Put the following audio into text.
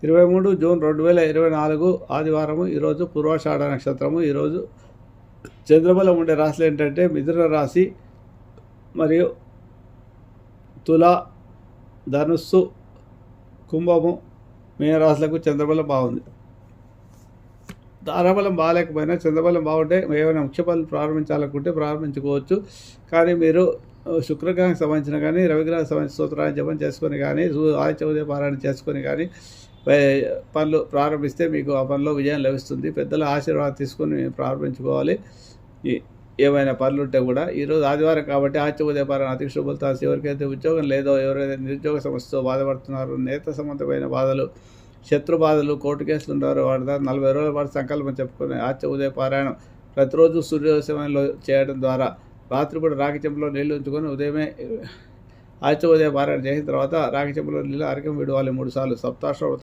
23 June 2024 ఆదివారము. ఈరోజు పూర్వాషాఢ నక్షత్రము. ఈరోజు చంద్రబలం ఉండే రాశులు ఏంటంటే మిథున రాశి మరియు తుల, ధనుస్సు, కుంభము, మీన రాశులకు చంద్రబలం బాగుంది. తారాబలం బాగాలేకపోయినా చంద్రబలం బాగుంటే ఏమైనా ముఖ్య పనులు ప్రారంభించాలనుకుంటే ప్రారంభించుకోవచ్చు. కానీ మీరు శుక్రగ్రహానికి సంబంధించిన కానీ రవిగ్రహానికి సంబంధించిన స్తోత్రాన్ని జపం చేసుకొని కానీ ఆదిత్య ఉదయ పారాయణ చేసుకొని కానీ పనులు ప్రారంభిస్తే మీకు ఆ పనిలో విజయం లభిస్తుంది. పెద్దల ఆశీర్వాదం తీసుకొని ప్రారంభించుకోవాలి. ఏమైనా పనులు ఉంటే కూడా ఈరోజు ఆదివారం కాబట్టి ఆదిత్య ఉదయ పారాయణ అతి శుభలతో ఎవరికైతే ఉద్యోగం లేదో, ఎవరైతే నిరుద్యోగ సమస్యతో బాధపడుతున్నారో, నేత సంబంధమైన బాధలు, శత్రు బాధలు, కోర్టు కేసులు ఉన్నారో వాటి ద్వారా 40 రోజుల పాటు సంకల్పం చెప్పుకొని ఆదిత్య ఉదయ పారాయణం ప్రతిరోజు సూర్యోదయ సమయంలో చేయడం ద్వారా రాత్రి కూడా రాగి చెంబులో నీళ్లు ఉంచుకొని ఉదయమే ఆదిత్య ఉదయ పారాయణ చేసిన తర్వాత రాగి చెంబులో నీళ్ళు అరకం విడవాలి 3 సార్లు. సప్తాశ్ర